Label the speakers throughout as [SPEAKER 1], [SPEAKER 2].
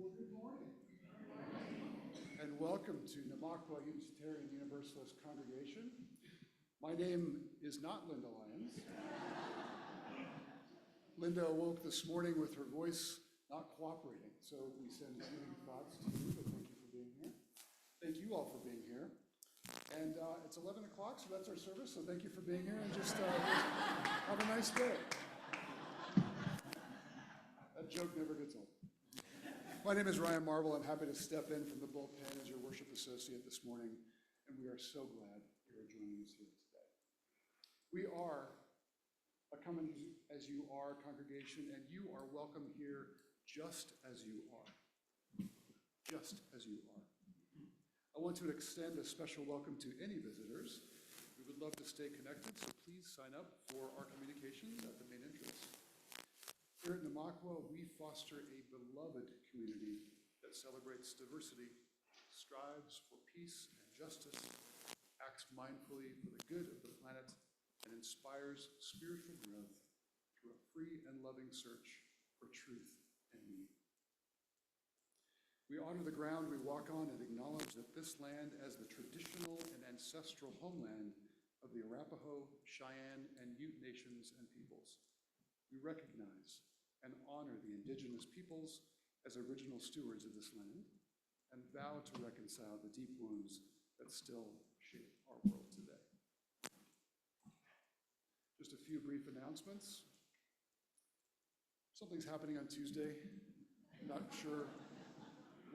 [SPEAKER 1] Well, good morning. And welcome to Namakwa Unitarian Universalist Congregation. My name is not Linda Lyons. Linda awoke this morning with her voice not cooperating, so we send healing thoughts to you, but thank you for being here. Thank you all for being here. And it's 11 o'clock, so that's our service, so thank you for being here, and just have a nice day. That joke never gets old. My name is Ryan Marvel. I'm happy to step in from the bullpen as your worship associate this morning, and we are so glad you are joining us here today. We are a Come as You Are congregation, and you are welcome here just as you are. Just as you are. I want to extend a special welcome to any visitors. We would love to stay connected, so please sign up for our communications at the main entrance. Here at Namakwa, we foster a beloved community that celebrates diversity, strives for peace and justice, acts mindfully for the good of the planet, and inspires spiritual growth through a free and loving search for truth and meaning. We honor the ground we walk on and acknowledge that this land as the traditional and ancestral homeland of the Arapaho, Cheyenne, and Ute nations and peoples. We recognize and honor the indigenous peoples as original stewards of this land and vow to reconcile the deep wounds that still shape our world today. Just a few brief announcements. Something's happening on Tuesday. I'm not sure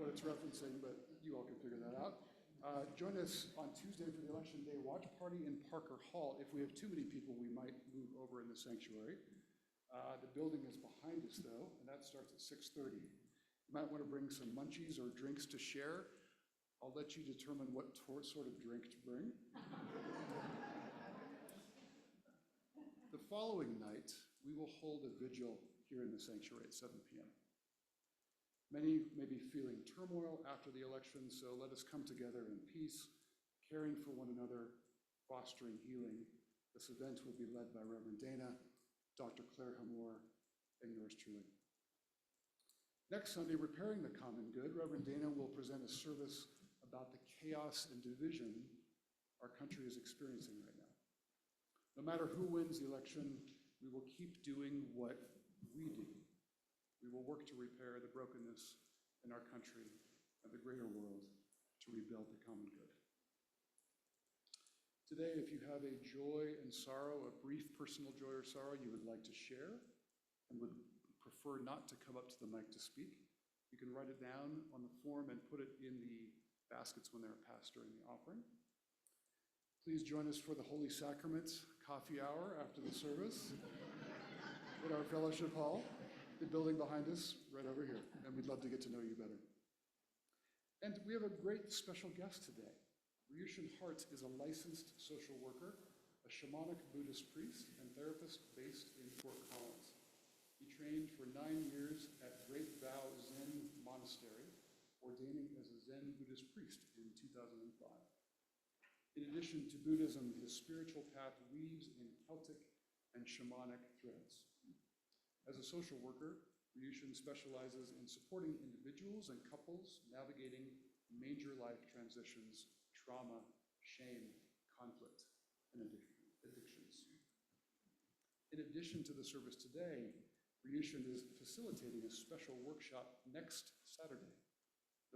[SPEAKER 1] what it's referencing, but you all can figure that out. Join us on Tuesday for the Election Day Watch Party in Parker Hall. If we have too many people, we might move over in the sanctuary. The building is behind us, though, and that starts at 6:30. You might want to bring some munchies or drinks to share. I'll let you determine what sort of drink to bring. The following night, we will hold a vigil here in the sanctuary at 7 p.m. Many may be feeling turmoil after the election, so let us come together in peace, caring for one another, fostering healing. This event will be led by Reverend Dana, Dr. Claire Hamor, and yours truly. Next Sunday, Repairing the Common Good, Reverend Dana will present a service about the chaos and division our country is experiencing right now. No matter who wins the election, we will keep doing what we do. We will work to repair the brokenness in our country and the greater world to rebuild the common good. Today, if you have a joy and sorrow, a brief personal joy or sorrow you would like to share and would prefer not to come up to the mic to speak, you can write it down on the form and put it in the baskets when they're passed during the offering. Please join us for the Holy Sacrament coffee hour after the service at our fellowship hall, the building behind us right over here, and we'd love to get to know you better. And we have a great special guest today. Ryushin Hart is a licensed social worker, a shamanic Buddhist priest, and therapist based in Fort Collins. He trained for 9 years at Great Vow Zen Monastery, ordaining as a Zen Buddhist priest in 2005. In addition to Buddhism, his spiritual path weaves in Celtic and shamanic threads. As a social worker, Ryushin specializes in supporting individuals and couples navigating major life transitions, trauma, shame, conflict, and addictions. In addition to the service today, Ryushin is facilitating a special workshop next Saturday,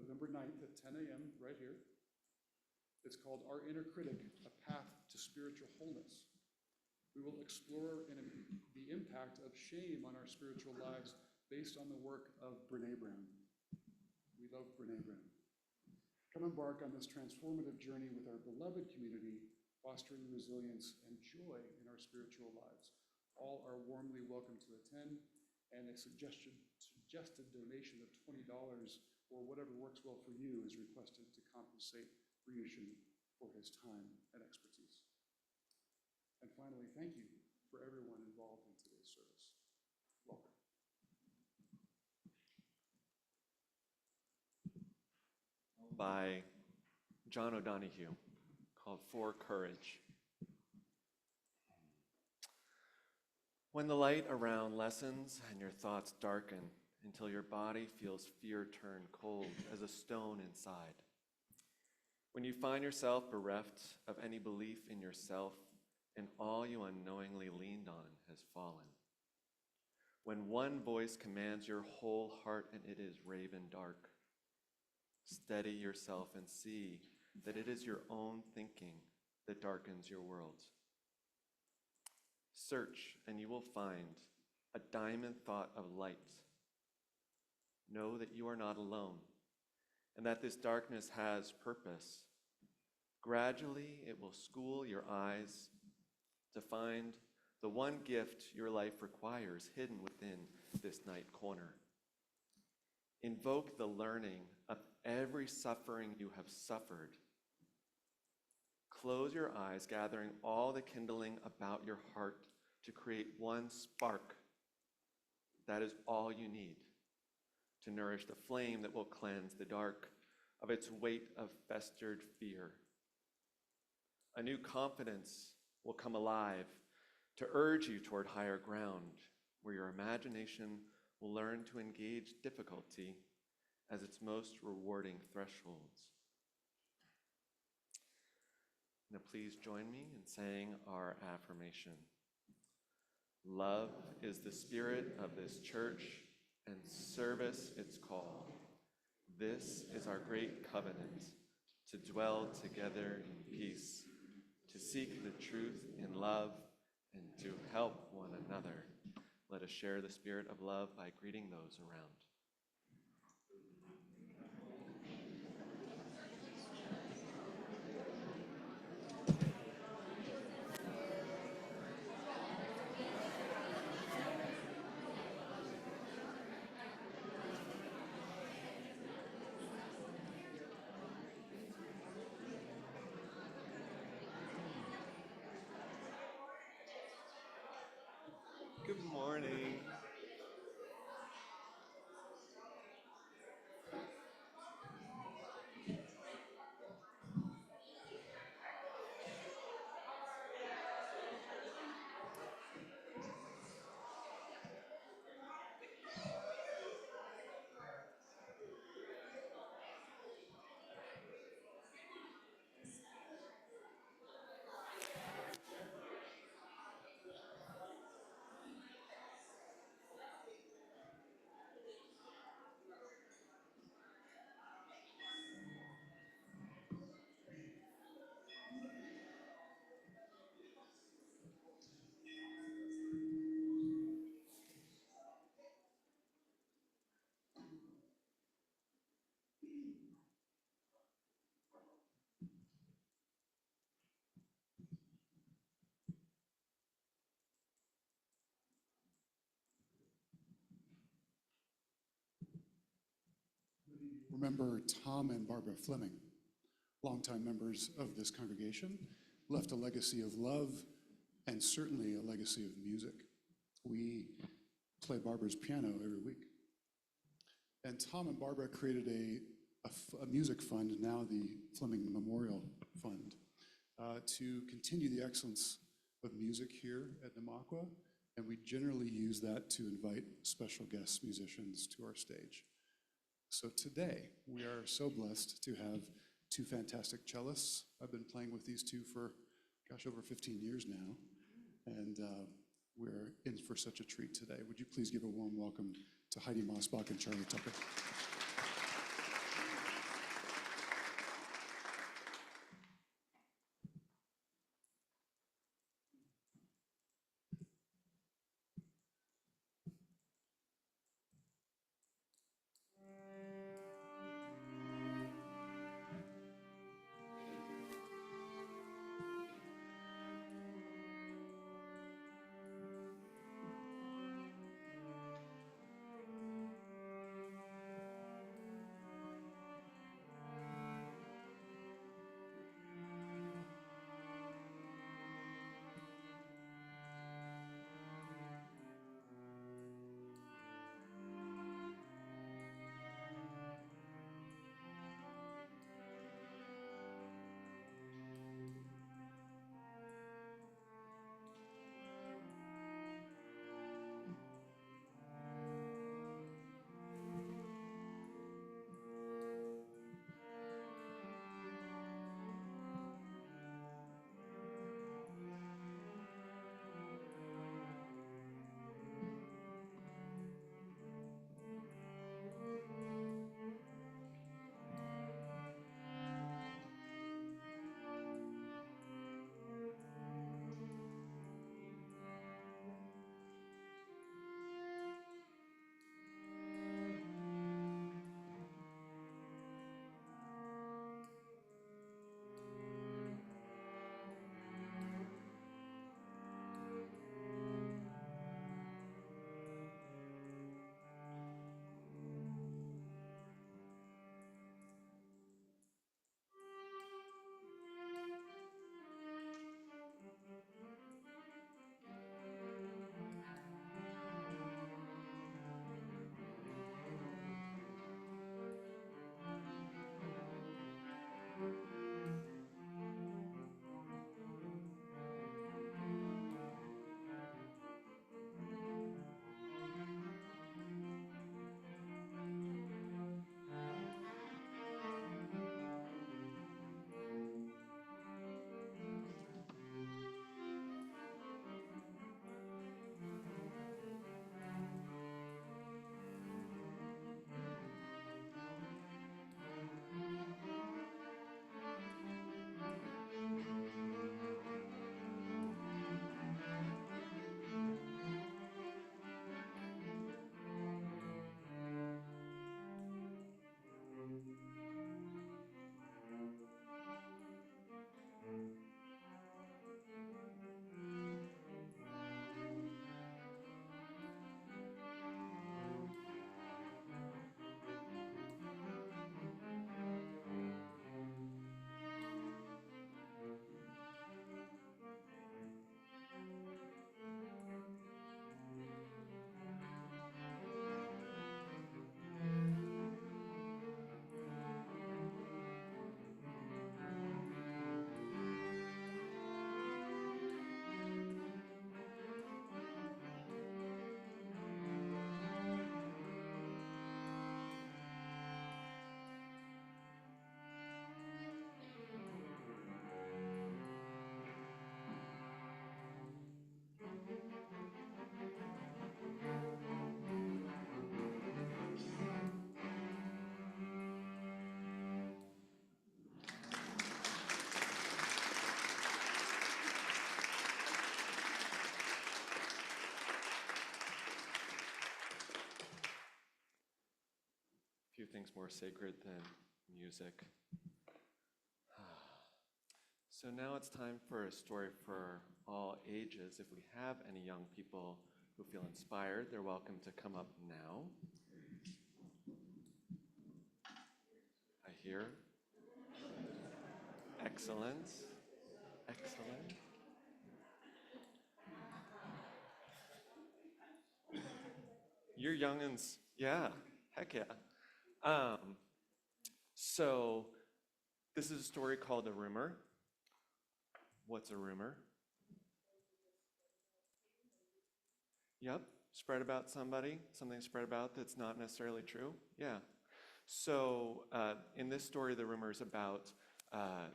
[SPEAKER 1] November 9th at 10 a.m. right here. It's called Our Inner Critic, A Path to Spiritual Wholeness. We will explore the impact of shame on our spiritual lives based on the work of Brené Brown. We love Brené Brown. Come embark on this transformative journey with our beloved community, fostering resilience and joy in our spiritual lives. All are warmly welcome to attend, and a suggested donation of $20 or whatever works well for you is requested to compensate Ryushin for his time and expertise. And finally, thank you for everyone involved in today's service. Welcome.
[SPEAKER 2] By John O'Donohue, called For Courage. When the light around lessens and your thoughts darken until your body feels fear turn cold as a stone inside. When you find yourself bereft of any belief in yourself and all you unknowingly leaned on has fallen. When one voice commands your whole heart and it is raven dark, steady yourself and see that it is your own thinking that darkens your world. Search and you will find a diamond thought of light. Know that you are not alone and that this darkness has purpose. Gradually, it will school your eyes to find the one gift your life requires hidden within this night corner. Invoke the learning of every suffering you have suffered. Close your eyes, gathering all the kindling about your heart to create one spark. That is all you need to nourish the flame that will cleanse the dark of its weight of festered fear. A new confidence will come alive to urge you toward higher ground, where your imagination will learn to engage difficulty as its most rewarding thresholds. Now please join me in saying our affirmation. Love is the spirit of this church, and service its call. This is our great covenant, to dwell together in peace, to seek the truth in love, and to help one another. Let us share the spirit of love by greeting those around. Good morning.
[SPEAKER 1] Remember Tom and Barbara Fleming, longtime members of this congregation, left a legacy of love and certainly a legacy of music. We play Barbara's piano every week. And Tom and Barbara created a music fund, now the Fleming Memorial Fund, to continue the excellence of music here at Namaqua. And we generally use that to invite special guest musicians to our stage. So today, we are so blessed to have two fantastic cellists. I've been playing with these two for, over 15 years now. And we're in for such a treat today. Would you please give a warm welcome to Heidi Mausbach and Charlie Tucker.
[SPEAKER 2] nothing's more sacred than music. So now it's time for a story for all ages. If we have any young people who feel inspired, they're welcome to come up now. I hear. Excellent. Excellent. You're youngins. Yeah. Heck yeah. So this is a story called A Rumor. What's a rumor? Yep, spread about somebody, something spread about that's not necessarily true. Yeah. So in this story, the rumor is about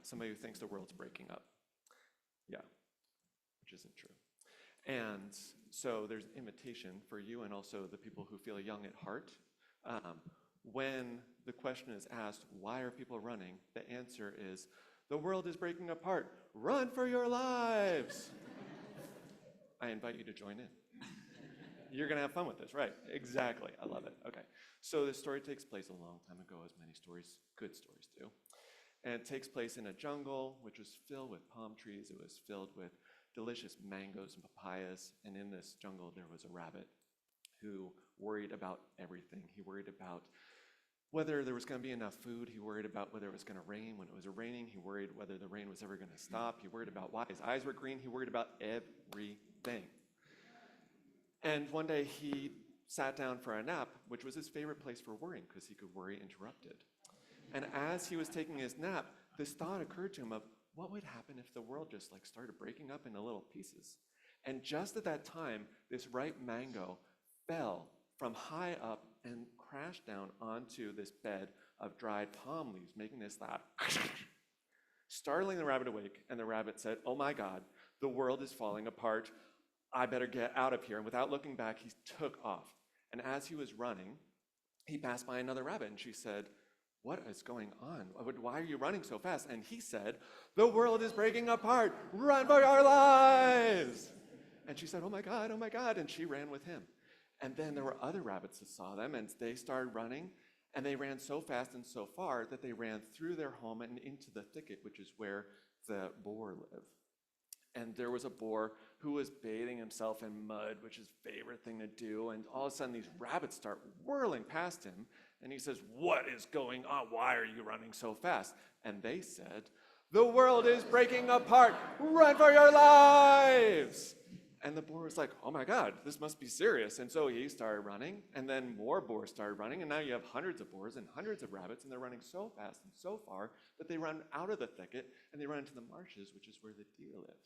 [SPEAKER 2] somebody who thinks the world's breaking up. Yeah, which isn't true. And so there's an invitation for you and also the people who feel young at heart. When the question is asked, why are people running? The answer is, the world is breaking apart. Run for your lives. I invite you to join in. You're going to have fun with this, right? Exactly. I love it. Okay. So this story takes place a long time ago, as many stories, good stories do. And it takes place in a jungle, which was filled with palm trees. It was filled with delicious mangoes and papayas. And in this jungle, there was a rabbit who worried about everything. He worried about whether there was going to be enough food. He worried about whether it was going to rain. When it was raining, he worried whether the rain was ever going to stop. He worried about why his eyes were green. He worried about everything. And one day he sat down for a nap, which was his favorite place for worrying because he could worry interrupted. And as he was taking his nap, this thought occurred to him of what would happen if the world just started breaking up into little pieces. And just at that time, this ripe mango fell from high up and crashed down onto this bed of dried palm leaves, making this loud, startling the rabbit awake. And the rabbit said, "Oh my God, the world is falling apart. I better get out of here." And without looking back, he took off. And as he was running, he passed by another rabbit, and she said, "What is going on? Why are you running so fast?" And he said, "The world is breaking apart. Run for your lives." And she said, "Oh my God, oh my God." And she ran with him. And then there were other rabbits that saw them, and they started running, and they ran so fast and so far that they ran through their home and into the thicket, which is where the boar lived. And there was a boar who was bathing himself in mud, which is his favorite thing to do. And all of a sudden, these rabbits start whirling past him. And he says, "What is going on? Why are you running so fast?" And they said, "The world is breaking apart. Run for your lives." And the boar was like, "Oh my God, this must be serious." And so he started running, and then more boars started running, and now you have hundreds of boars and hundreds of rabbits, and they're running so fast and so far that they run out of the thicket, and they run into the marshes, which is where the deer live.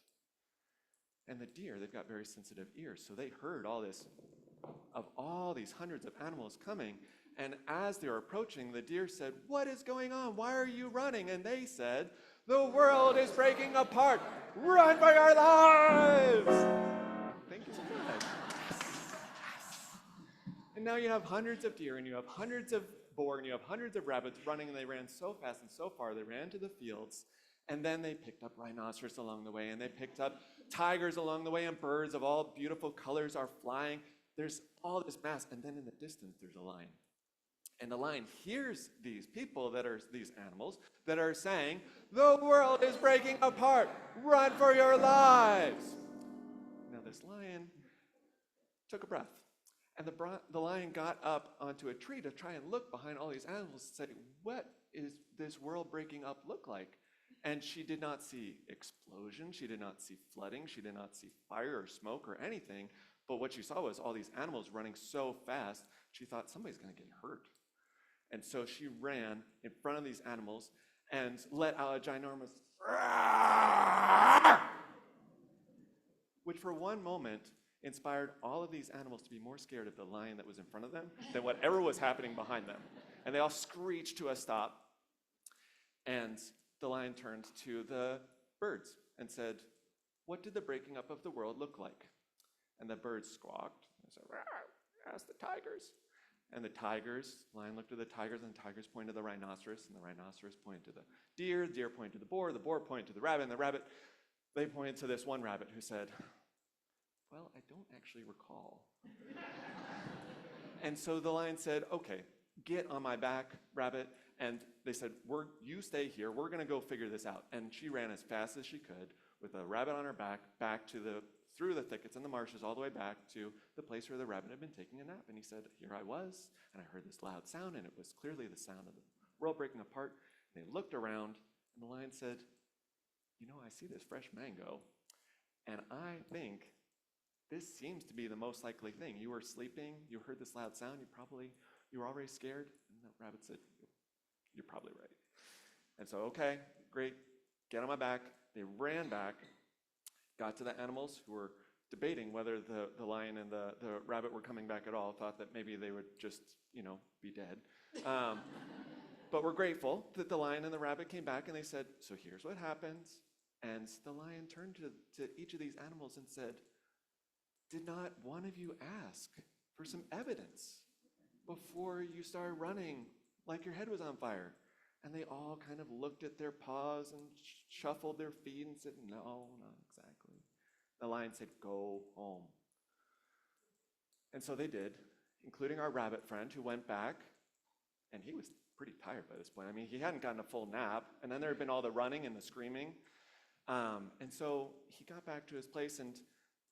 [SPEAKER 2] And the deer, they've got very sensitive ears, so they heard all this, of all these hundreds of animals coming, and as they were approaching, the deer said, "What is going on? Why are you running?" And they said, "The world is breaking apart. Run for your lives." Thank you so much. Yes. And now you have hundreds of deer, and you have hundreds of boar, and you have hundreds of rabbits running, and they ran so fast and so far, they ran to the fields, and then they picked up rhinoceros along the way, and they picked up tigers along the way, and birds of all beautiful colors are flying. There's all this mass, and then in the distance, there's a lion. And the lion hears these people these animals that are saying, "The world is breaking apart. Run for your lives." Now this lion took a breath, and the lion got up onto a tree to try and look behind all these animals and say, "What is this world breaking up look like?" And she did not see explosion, she did not see flooding, she did not see fire or smoke or anything, but what she saw was all these animals running so fast, she thought somebody's gonna get hurt. And so she ran in front of these animals and let out a ginormous which for one moment inspired all of these animals to be more scared of the lion that was in front of them than whatever was happening behind them. And they all screeched to a stop. And the lion turned to the birds and said, "What did the breaking up of the world look like?" And the birds squawked and said, "Rawr, ask the tigers." And the lion looked at the tigers, and the tigers pointed to the rhinoceros, and the rhinoceros pointed to the deer pointed to the boar pointed to the rabbit, and the rabbit, they pointed to this one rabbit who said, "Well, I don't actually recall." And so the lion said, "Okay, get on my back, Rabbit. And they said, you stay here. We're going to go figure this out. And she ran as fast as she could with a rabbit on her back, through the thickets and the marshes, all the way back to the place where the rabbit had been taking a nap. And he said, here I was, and I heard this loud sound, and it was clearly the sound of the world breaking apart. And they looked around, and the lion said, I see this fresh mango, and I think this seems to be the most likely thing. You were sleeping, you heard this loud sound, you were already scared. And the rabbit said, you're probably right. And so, okay, great, get on my back. They ran back, got to the animals who were debating whether the lion and the rabbit were coming back at all, thought that maybe they would just, be dead. But we're grateful that the lion and the rabbit came back, and they said, so here's what happens. And the lion turned to each of these animals and said, did not one of you ask for some evidence before you started running like your head was on fire? And they all kind of looked at their paws and shuffled their feet and said, no, not exactly. The lion said, go home. And so they did, including our rabbit friend, who went back, and he was pretty tired by this point. I mean, he hadn't gotten a full nap, and then there had been all the running and the screaming. And so he got back to his place and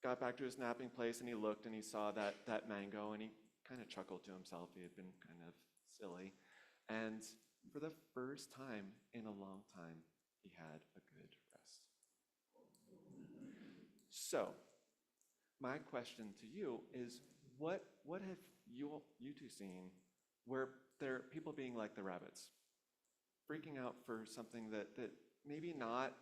[SPEAKER 2] got back to his napping place, and he looked and he saw that mango, and he kind of chuckled to himself. He had been kind of silly. And for the first time in a long time, he had a good rest. So, my question to you is, what have you two seen where there are people being like the rabbits, freaking out for something that maybe not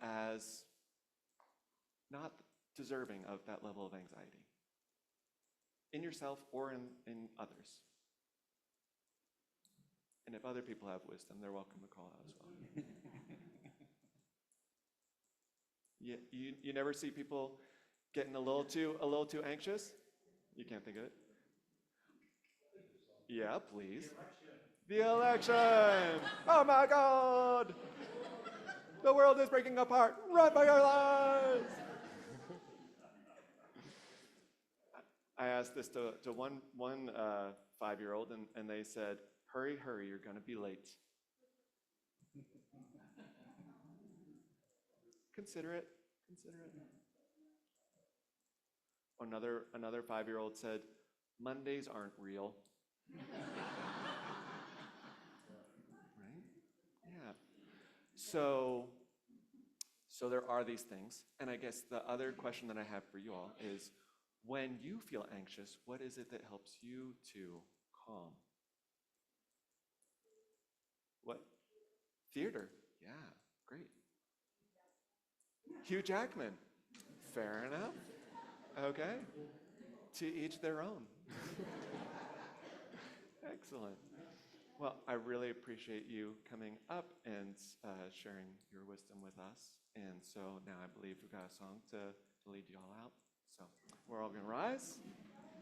[SPEAKER 2] deserving of that level of anxiety in yourself or in others? And if other people have wisdom, they're welcome to call out as well. You never see people getting a little too anxious? You can't think of it? Yeah, please. The election! Oh my God! The world is breaking apart! Run for your lives! I asked this to one 5-year-old, and they said, hurry, you're going to be late. Consider it. Another 5-year-old said, Mondays aren't real. Right? Yeah. So there are these things. And I guess the other question that I have for you all is, when you feel anxious, what is it that helps you to calm? What? Theater. Yeah, great. Hugh Jackman. Fair enough. Okay. To each their own. Excellent. Well, I really appreciate you coming up and sharing your wisdom with us. And so now I believe we've got a song to lead you all out. So we're all going to rise.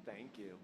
[SPEAKER 2] Thank you.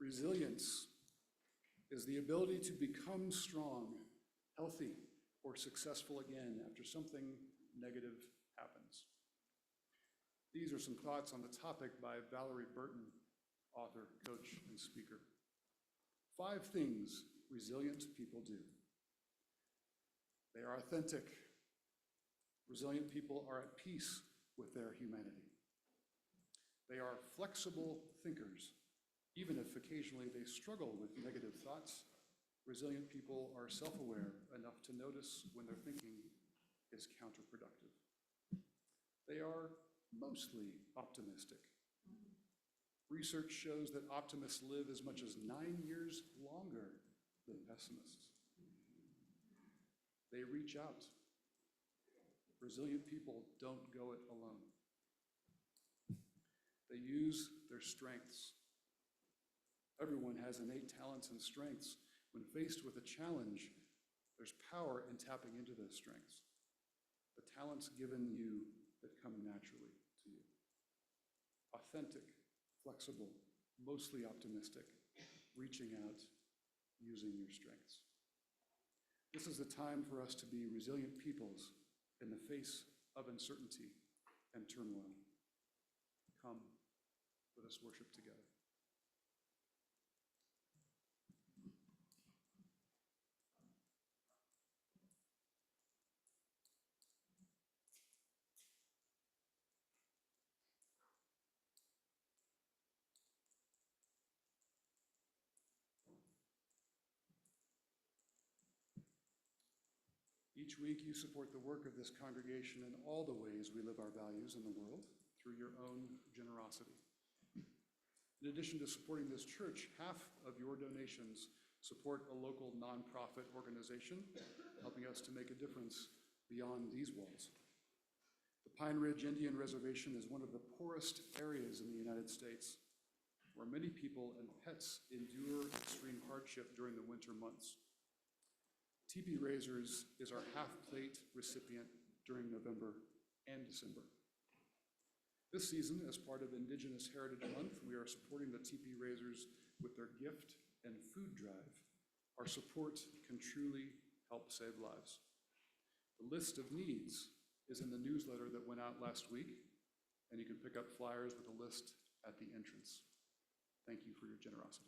[SPEAKER 1] Resilience is the ability to become strong, healthy, or successful again after something negative happens. These are some thoughts on the topic by Valerie Burton, author, coach, and speaker. 5 things resilient people do. They are authentic. Resilient people are at peace with their humanity. They are flexible thinkers. Even if occasionally they struggle with negative thoughts, resilient people are self-aware enough to notice when their thinking is counterproductive. They are mostly optimistic. Research shows that optimists live as much as 9 years longer than pessimists. They reach out. Resilient people don't go it alone. They use their strengths. Everyone has innate talents and strengths. When faced with a challenge, there's power in tapping into those strengths. The talents given you that come naturally to you. Authentic, flexible, mostly optimistic, reaching out, using your strengths. This is the time for us to be resilient peoples in the face of uncertainty and turmoil. Come, let us worship together. Each week you support the work of this congregation in all the ways we live our values in the world through your own generosity. In addition to supporting this church, half of your donations support a local nonprofit organization, helping us to make a difference beyond these walls. The Pine Ridge Indian Reservation is one of the poorest areas in the United States, where many people and pets endure extreme hardship during the winter months. Teepee Raisers is our half-plate recipient during November and December. This season, as part of Indigenous Heritage Month, we are supporting the Teepee Raisers with their gift and food drive. Our support can truly help save lives. The list of needs is in the newsletter that went out last week, and you can pick up flyers with a list at the entrance. Thank you for your generosity.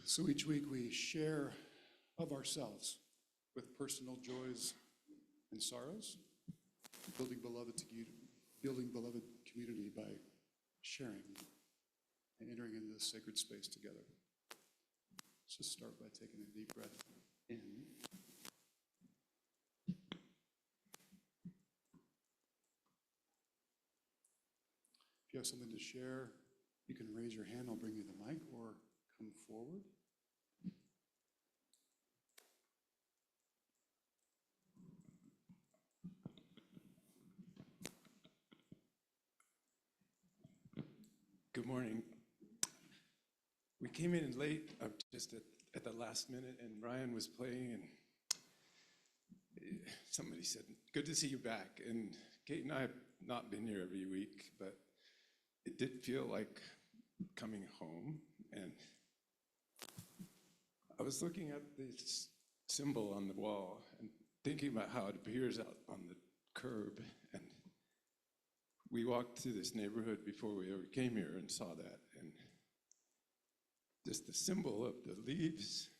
[SPEAKER 1] So each week we share of ourselves with personal joys and sorrows, building beloved community by sharing and entering into this sacred space together. Let's just start by taking a deep breath in. If you have something to share, you can raise your hand. I'll bring you the mic or come forward.
[SPEAKER 3] Good morning. We came in late, just at the last minute, and Ryan was playing, and somebody said, "Good to see you back." And Kate and I have not been here every week, but it did feel like coming home. And I was looking at this symbol on the wall and thinking about how it appears out on the curb. And we walked through this neighborhood before we ever came here and saw that. And just the symbol of the leaves,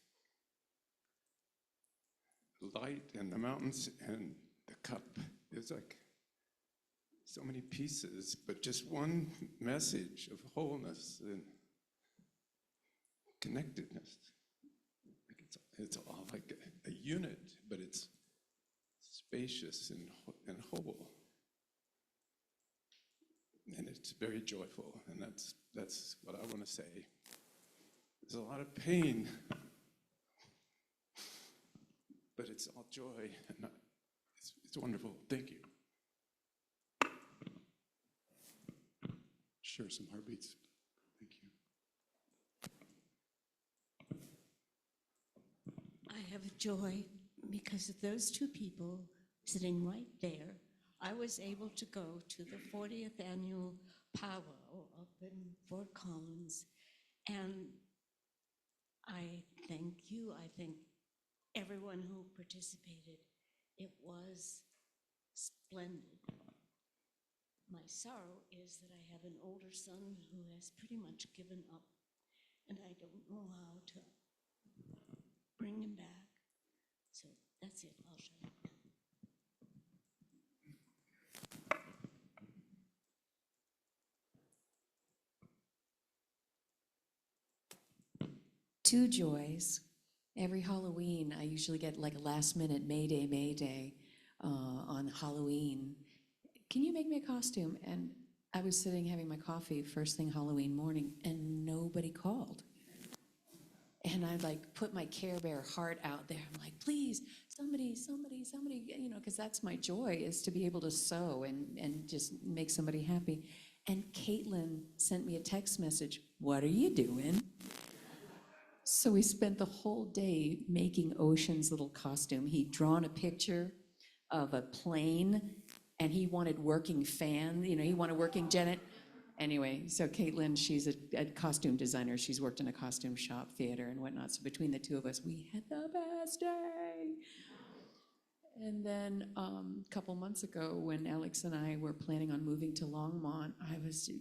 [SPEAKER 3] the light and the mountains and the cup. It's like so many pieces, but just one message of wholeness and connectedness. Like it's all like a unit, but it's spacious and whole. And it's very joyful, and that's what I want to say. There's a lot of pain, but it's all joy, and it's wonderful. Thank you.
[SPEAKER 1] Share some heartbeats. Thank you.
[SPEAKER 4] I have joy because of those two people sitting right there. I was able to go to the 40th annual powwow up in Fort Collins, and I thank you. I thank everyone who participated. It was splendid. My sorrow is that I have an older son who has pretty much given up, and I don't know how to bring him back. So that's it. I'll shut up now.
[SPEAKER 5] Two joys. Every Halloween, I usually get like a last minute May Day on Halloween. Can you make me a costume? And I was sitting having my coffee first thing Halloween morning, and nobody called. And I like put my Care Bear heart out there. I'm like, please, somebody, you know, because that's my joy, is to be able to sew and just make somebody happy. And Caitlin sent me a text message, "What are you doing?" So we spent the whole day making Ocean's little costume. He'd drawn a picture of a plane, and he wanted working fan, you know, he wanted working Janet. Anyway, so Caitlin, she's a costume designer. She's worked in a costume shop, theater, and whatnot. So between the two of us, we had the best day. And then a couple months ago, when Alex and I were planning on moving to Longmont,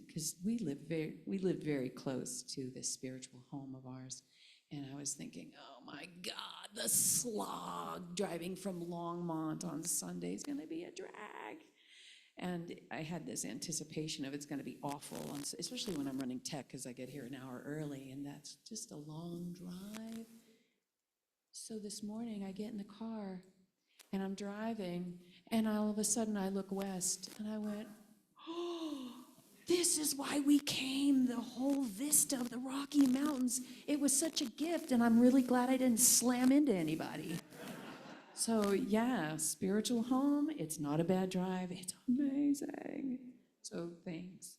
[SPEAKER 5] because we lived very close to this spiritual home of ours. And I was thinking, oh my God, the slog driving from Longmont on Sunday is going to be a drag. And I had this anticipation of it's going to be awful, especially when I'm running tech, because I get here an hour early, and that's just a long drive. So this morning I get in the car, and I'm driving, and all of a sudden I look west, and I went, oh, this is why we came, the whole vista of the Rocky Mountains. It was such a gift, and I'm really glad I didn't slam into anybody. So yeah, spiritual home, it's not a bad drive, it's amazing. So thanks.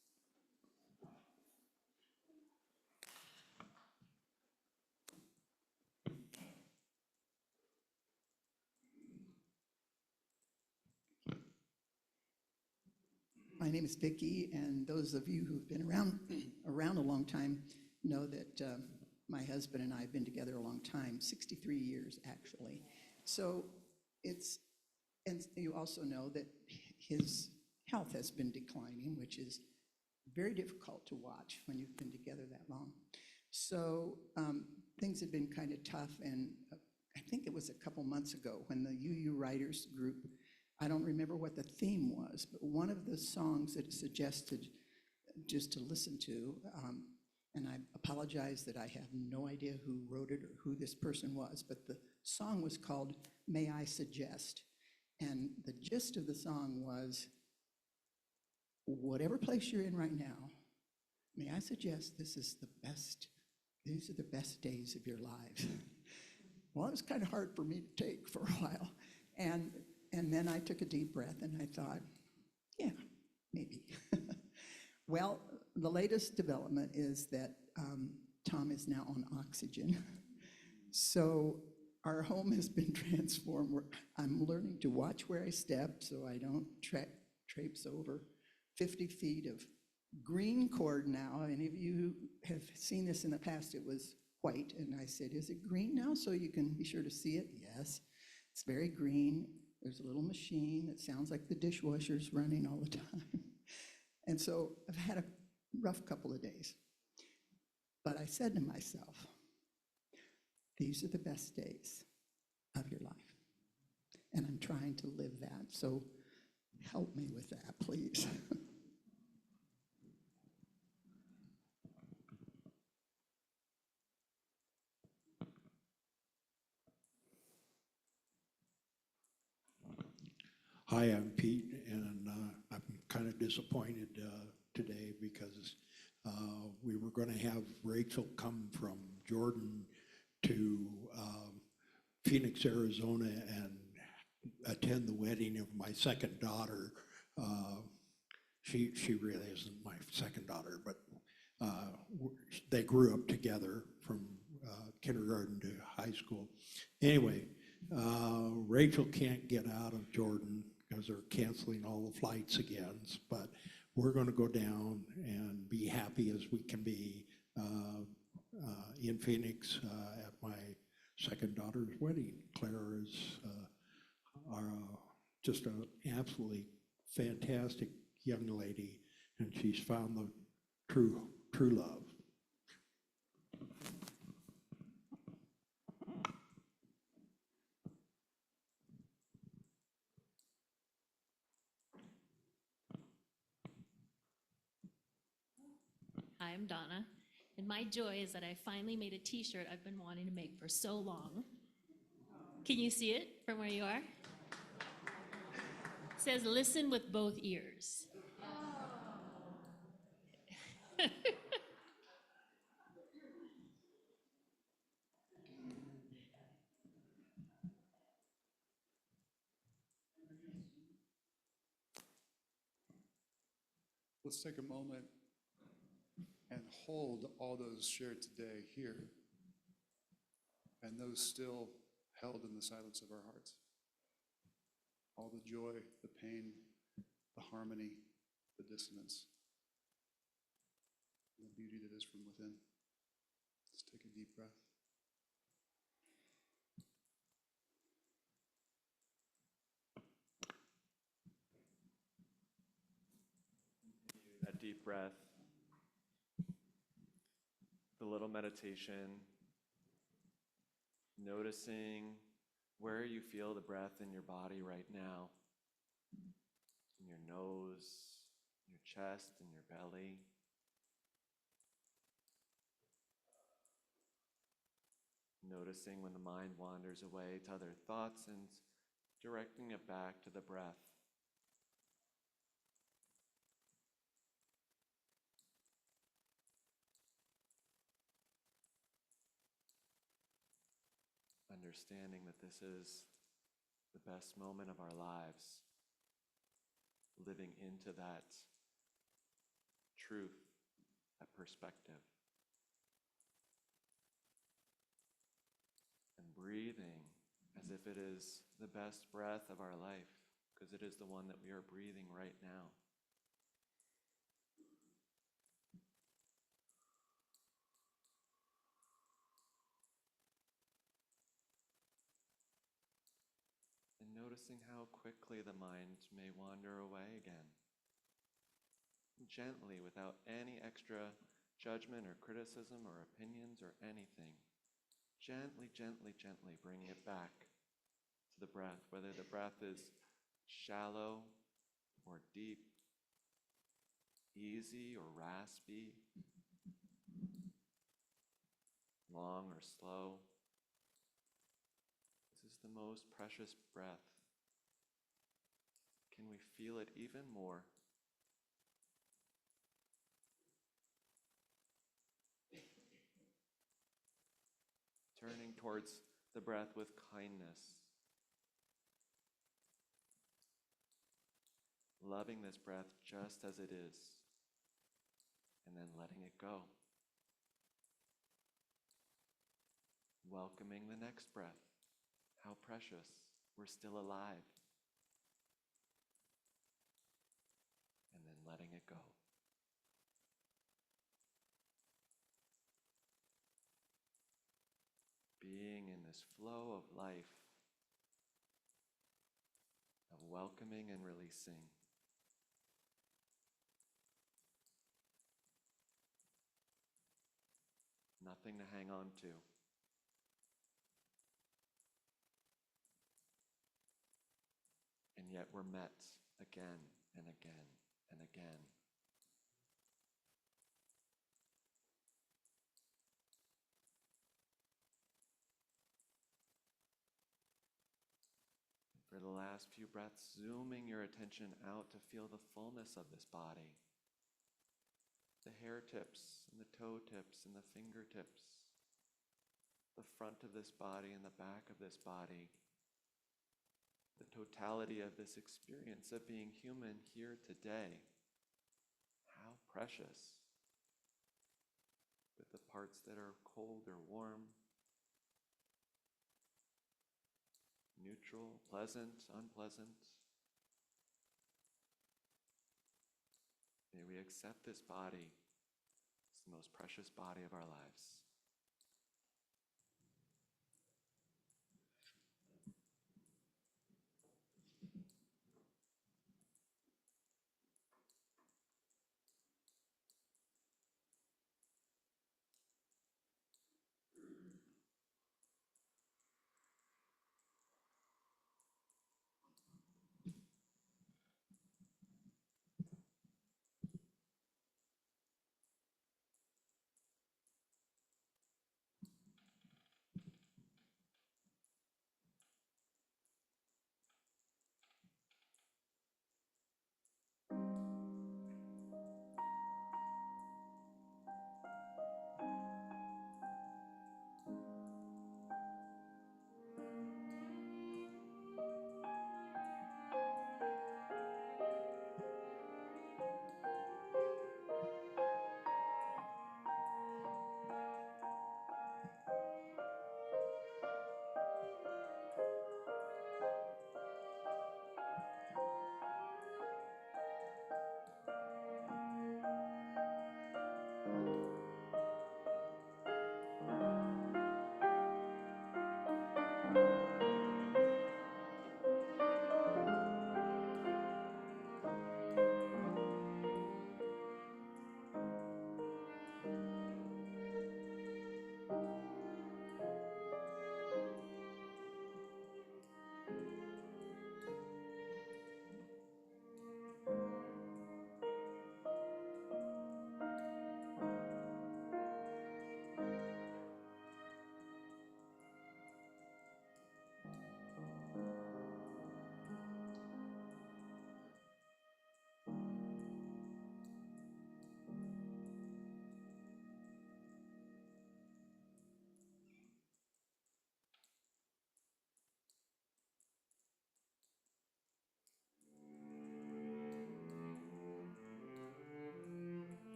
[SPEAKER 6] My name is Vicki, and those of you who've been around a long time know that my husband and I have been together a long time, 63 years actually. So and you also know that his health has been declining, which is very difficult to watch when you've been together that long. So things had been kind of tough, and I think it was a couple months ago when the UU Writers group, I don't remember what the theme was, but one of the songs that it suggested just to listen to, and I apologize that I have no idea who wrote it or who this person was, but the song was called May I Suggest? And the gist of the song was, whatever place you're in right now, may I suggest these are the best days of your lives. Well, it was kind of hard for me to take for a while. And then I took a deep breath and I thought, yeah, maybe. Well, the latest development is that Tom is now on oxygen. So our home has been transformed. I'm learning to watch where I step so I don't traipse over 50 feet of green cord now. Any of you have seen this in the past, it was white. And I said, is it green now so you can be sure to see it? Yes, it's very green. There's a little machine that sounds like the dishwasher's running all the time. And so I've had a rough couple of days. But I said to myself, these are the best days of your life. And I'm trying to live that. So help me with that, please.
[SPEAKER 7] Hi, I'm Pete, and I'm kind of disappointed today because we were going to have Rachel come from Jordan to Phoenix, Arizona, and attend the wedding of my second daughter. She really isn't my second daughter, but they grew up together from kindergarten to high school. Anyway, Rachel can't get out of Jordan because they're canceling all the flights again, but we're going to go down and be happy as we can be in Phoenix at my second daughter's wedding. Claire is just an absolutely fantastic young lady, and she's found the true love.
[SPEAKER 8] Hi, I'm Donna, and my joy is that I finally made a t-shirt I've been wanting to make for so long. Can you see it from where you are? It says, listen with both ears.
[SPEAKER 1] Let's take a moment and hold all those shared today here, and those still held in the silence of our hearts. All the joy, the pain, the harmony, the dissonance, and the beauty that is from within. Let's take a deep breath.
[SPEAKER 2] That deep breath, the little meditation, noticing where you feel the breath in your body right now, in your nose, your chest, and your belly. Noticing when the mind wanders away to other thoughts and directing it back to the breath. Understanding that this is the best moment of our lives, living into that truth, that perspective, and breathing as if it is the best breath of our life, because it is the one that we are breathing right now. And noticing how quickly the mind may wander away again. Gently, without any extra judgment or criticism or opinions or anything. Gently, gently, gently bring it back to the breath, whether the breath is shallow or deep, easy or raspy, long or slow. This is the most precious breath. Can we feel it even more? Turning towards the breath with kindness. Loving this breath just as it is, and then letting it go. Welcoming the next breath. How precious. We're still alive. And then letting it go. Being in this flow of life, of welcoming and releasing. Nothing to hang on to. And yet we're met again and again and again. For the last few breaths, zooming your attention out to feel the fullness of this body. The hair tips and the toe tips and the fingertips. The front of this body and the back of this body. The totality of this experience of being human here today. How precious. With the parts that are cold or warm. Neutral, pleasant, unpleasant. May we accept this body as the most precious body of our lives.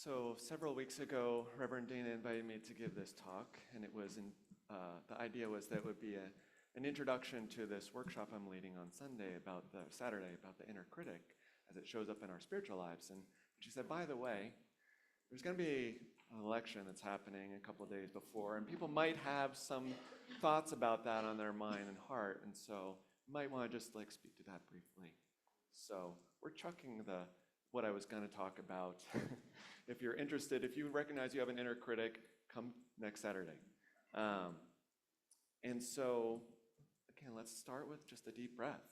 [SPEAKER 2] So several weeks ago, Reverend Dana invited me to give this talk, and it was the idea was that it would be an introduction to this workshop I'm leading on Saturday about the inner critic as it shows up in our spiritual lives. And she said, by the way, there's going to be an election that's happening a couple of days before, and people might have some thoughts about that on their mind and heart, and so you might want to just speak to that briefly. So we're chucking what I was going to talk about. If you're interested, if you recognize you have an inner critic, come next Saturday. And so, again, let's start with just a deep breath.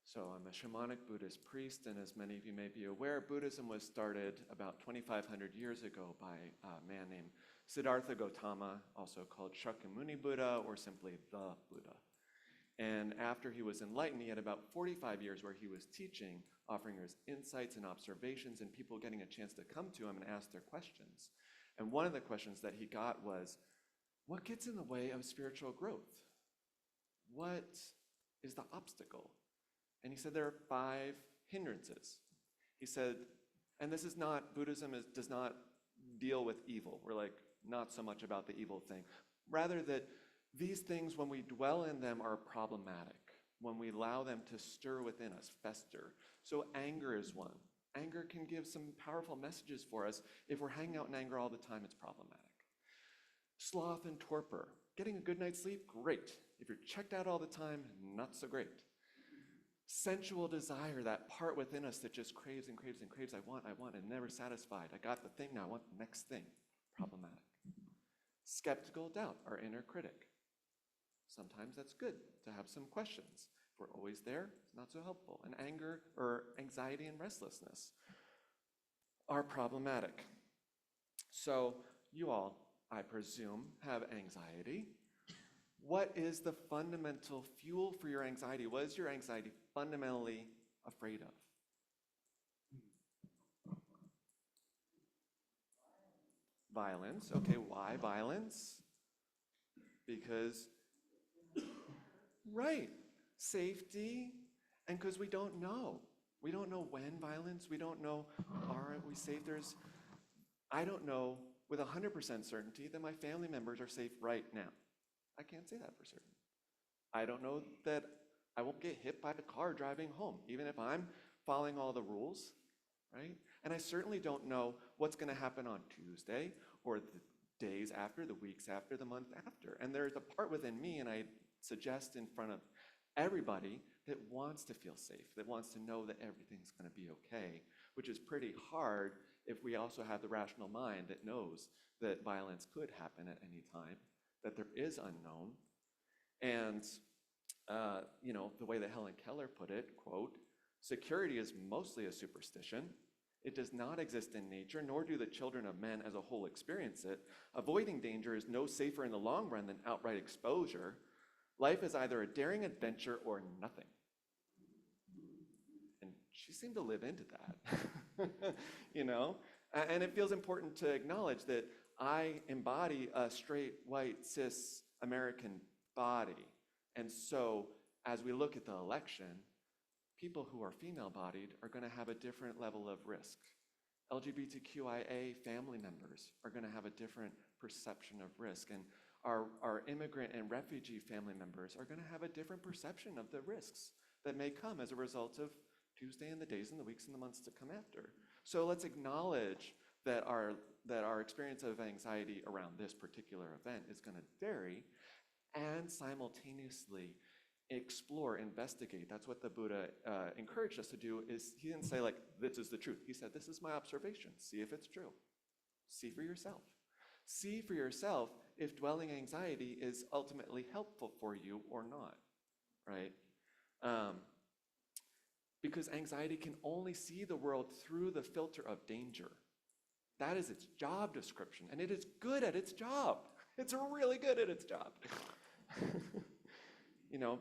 [SPEAKER 2] So I'm a shamanic Buddhist priest, and as many of you may be aware, Buddhism was started about 2,500 years ago by a man named Siddhartha Gautama, also called Shakyamuni Buddha, or simply the Buddha. And after he was enlightened, he had about 45 years where he was teaching, offering his insights and observations, and people getting a chance to come to him and ask their questions. And one of the questions that he got was, what gets in the way of spiritual growth? What is the obstacle? And he said there are 5 hindrances. He said, and this is not, Buddhism does not deal with evil. We're not so much about the evil thing. Rather that these things, when we dwell in them, are problematic. When we allow them to stir within us, fester. So anger is one. Anger can give some powerful messages for us. If we're hanging out in anger all the time, it's problematic. Sloth and torpor. Getting a good night's sleep, great. If you're checked out all the time, not so great. Sensual desire, that part within us that just craves and craves and craves. I want, and never satisfied. I got the thing, now I want the next thing. Problematic. Skeptical doubt, our inner critic. Sometimes that's good to have some questions. If we're always there, it's not so helpful. And anger or anxiety and restlessness are problematic. So you all, I presume, have anxiety. What is the fundamental fuel for your anxiety? What is your anxiety fundamentally afraid of? Violence. Okay, why violence? Because, right, safety, and because we don't know. We don't know when violence, we don't know, are we safe? I don't know with 100% certainty that my family members are safe right now. I can't say that for certain. I don't know that I won't get hit by the car driving home, even if I'm following all the rules, right? And I certainly don't know what's going to happen on Tuesday or the days after, the weeks after, the month after. And there's a part within me, and I suggest in front of everybody, that wants to feel safe, that wants to know that everything's going to be okay, which is pretty hard if we also have the rational mind that knows that violence could happen at any time, that there is unknown. And, the way that Helen Keller put it, quote, security is mostly a superstition. It does not exist in nature, nor do the children of men as a whole experience it. Avoiding danger is no safer in the long run than outright exposure. Life is either a daring adventure or nothing. And she seemed to live into that, And it feels important to acknowledge that I embody a straight, white, cis American body. And so as we look at the election, people who are female-bodied are going to have a different level of risk. LGBTQIA family members are going to have a different perception of risk. And our immigrant and refugee family members are going to have a different perception of the risks that may come as a result of Tuesday and the days and the weeks and the months to come after. So let's acknowledge that our experience of anxiety around this particular event is going to vary, and simultaneously explore, investigate. That's what the Buddha encouraged us to do. Is he didn't say this is the truth. He said, this is my observation. See if it's true. See for yourself. See for yourself if dwelling anxiety is ultimately helpful for you or not, right? Because anxiety can only see the world through the filter of danger. That is its job description, and it is good at its job. It's really good at its job.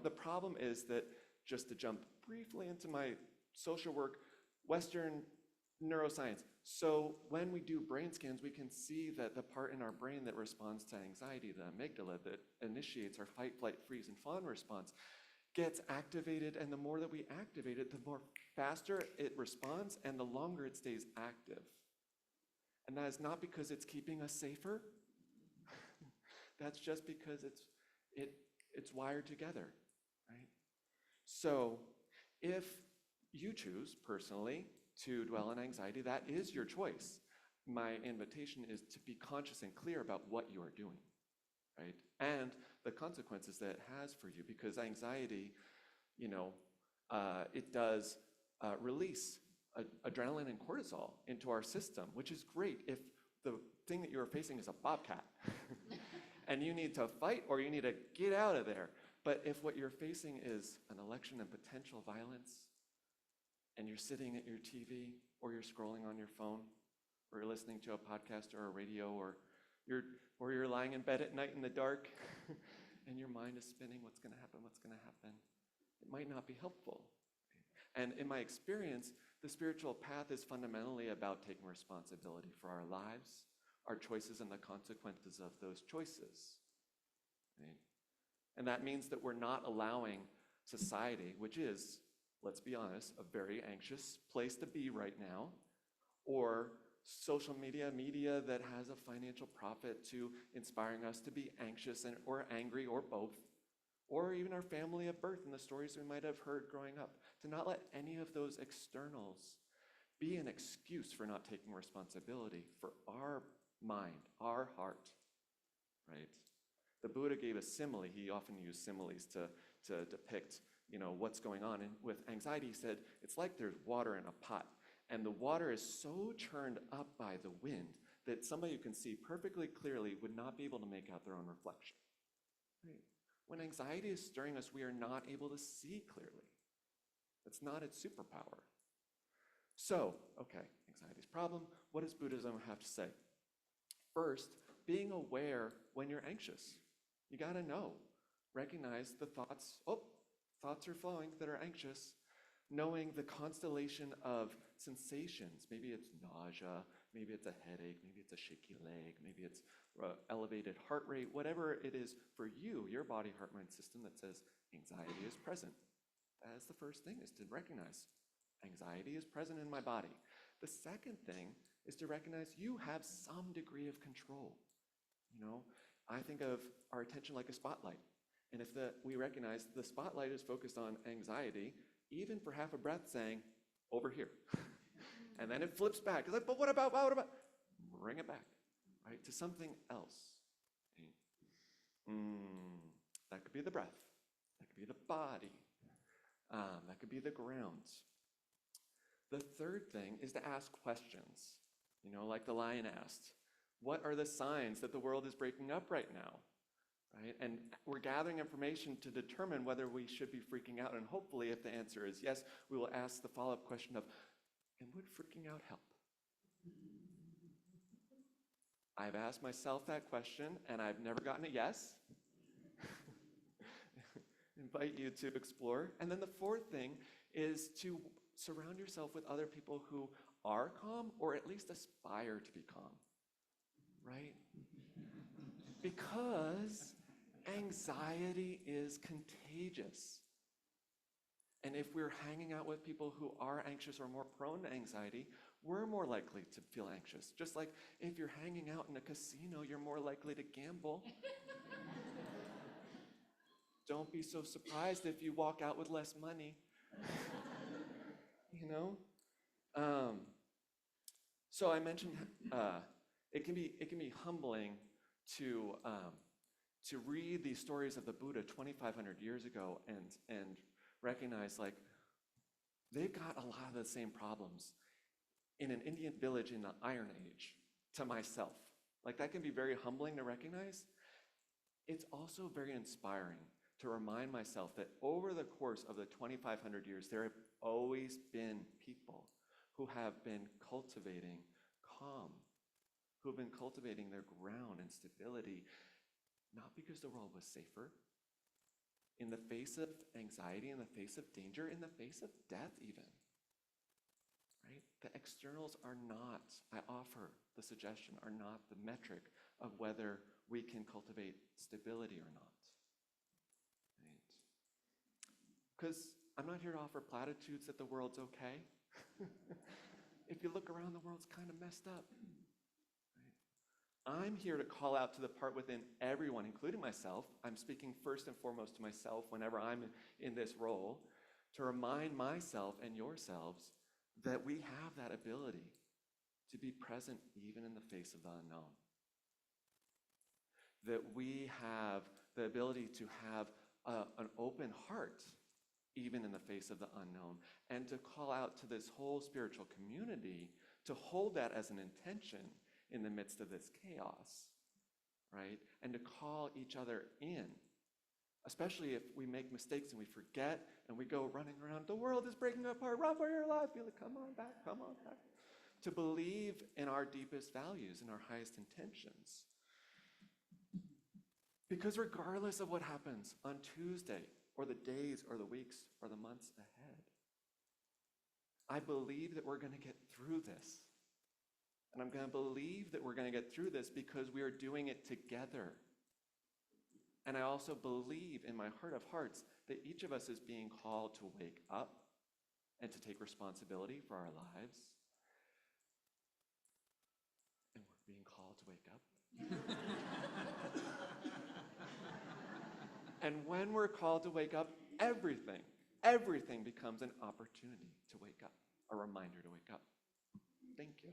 [SPEAKER 2] The problem is that, just to jump briefly into my social work, Western neuroscience. So when we do brain scans, we can see that the part in our brain that responds to anxiety, the amygdala, that initiates our fight, flight, freeze, and fawn response, gets activated, and the more that we activate it, the more faster it responds and the longer it stays active. And that is not because it's keeping us safer. That's just because it's wired together, right? So if you choose personally to dwell in anxiety, that is your choice. My invitation is to be conscious and clear about what you are doing, right? And the consequences that it has for you, because anxiety, it does release adrenaline and cortisol into our system, which is great if the thing that you're facing is a bobcat and you need to fight or you need to get out of there. But if what you're facing is an election and potential violence, and you're sitting at your TV or you're scrolling on your phone or you're listening to a podcast or a radio, or you're lying in bed at night in the dark and your mind is spinning, what's going to happen, it might not be helpful. And in my experience, the spiritual path is fundamentally about taking responsibility for our lives, our choices, and the consequences of those choices. Right? And that means that we're not allowing society, which is, let's be honest, a very anxious place to be right now, or social media that has a financial profit to inspiring us to be anxious or angry or both, or even our family of birth and the stories we might have heard growing up, to not let any of those externals be an excuse for not taking responsibility for our mind, our heart, right? The Buddha gave a simile. He often used similes to depict what's going on. And with anxiety, he said, it's like there's water in a pot, and the water is so churned up by the wind that somebody who can see perfectly clearly would not be able to make out their own reflection. Right? When anxiety is stirring us, we are not able to see clearly. That's not its superpower. So, okay, anxiety's problem. What does Buddhism have to say? First, being aware when you're anxious. You got to know. Recognize the thoughts. Thoughts are flowing that are anxious. Knowing the constellation of sensations. Maybe it's nausea, maybe it's a headache, maybe it's a shaky leg, maybe it's elevated heart rate, whatever it is for you, your body, heart, mind system that says anxiety is present. That is the first thing, is to recognize anxiety is present in my body. The second thing is to recognize you have some degree of control. I think of our attention like a spotlight. And if we recognize the spotlight is focused on anxiety, even for half a breath, saying, over here. And then it flips back. It's like, but what about? Bring it back, right, to something else. That could be the breath. That could be the body. That could be the ground. The third thing is to ask questions. Like the lion asked, what are the signs that the world is breaking up right now? Right? And we're gathering information to determine whether we should be freaking out. And hopefully, if the answer is yes, we will ask the follow-up question of, and would freaking out help? I've asked myself that question, and I've never gotten a yes. Invite you to explore. And then the fourth thing is to surround yourself with other people who are calm, or at least aspire to be calm. Right? Because anxiety is contagious. And if we're hanging out with people who are anxious or more prone to anxiety, we're more likely to feel anxious. Just like if you're hanging out in a casino, you're more likely to gamble. Don't be so surprised if you walk out with less money. So I mentioned it can be humbling to read these stories of the Buddha 2,500 years ago and recognize, like, they've got a lot of the same problems in an Indian village in the Iron Age to myself. Like, that can be very humbling to recognize. It's also very inspiring to remind myself that over the course of the 2,500 years, there have always been people who have been cultivating calm, who have been cultivating their ground and stability, not because the world was safer, in the face of anxiety, in the face of danger, in the face of death even. Right? The externals are not, I offer the suggestion, are not the metric of whether we can cultivate stability or not. Right? Because I'm not here to offer platitudes that the world's okay. If you look around, the world's kind of messed up. Right? I'm here to call out to the part within everyone, including myself. I'm speaking first and foremost to myself whenever I'm in this role, to remind myself and yourselves that we have that ability to be present even in the face of the unknown. That we have the ability to have an open heart even in the face of the unknown, and to call out to this whole spiritual community to hold that as an intention in the midst of this chaos, right? And to call each other in, especially if we make mistakes and we forget and we go running around, the world is breaking apart, run for your life. Be like, come on back, come on back. To believe in our deepest values and our highest intentions. Because regardless of what happens on Tuesday, or the days, or the weeks, or the months ahead, I believe that we're going to get through this. And I'm going to believe that we're going to get through this because we are doing it together. And I also believe in my heart of hearts that each of us is being called to wake up and to take responsibility for our lives. And we're being called to wake up. And when we're called to wake up, everything becomes an opportunity to wake up, a reminder to wake up. Thank you.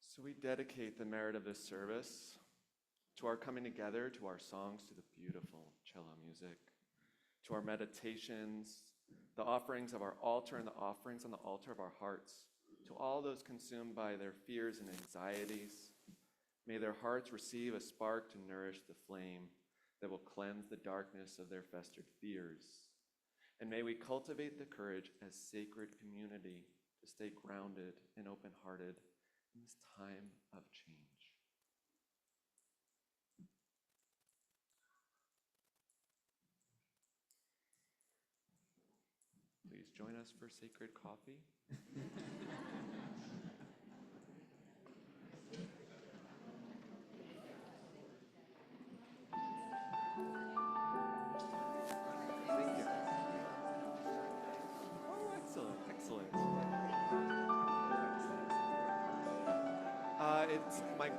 [SPEAKER 2] So we dedicate the merit of this service to our coming together, to our songs, to the beautiful cello music, to our meditations, the offerings of our altar and the offerings on the altar of our hearts, to all those consumed by their fears and anxieties. May their hearts receive a spark to nourish the flame that will cleanse the darkness of their festered fears. And may we cultivate the courage as sacred community to stay grounded and open-hearted in this time of change. Please join us for sacred coffee. Thank you. Oh, excellent, excellent. It's my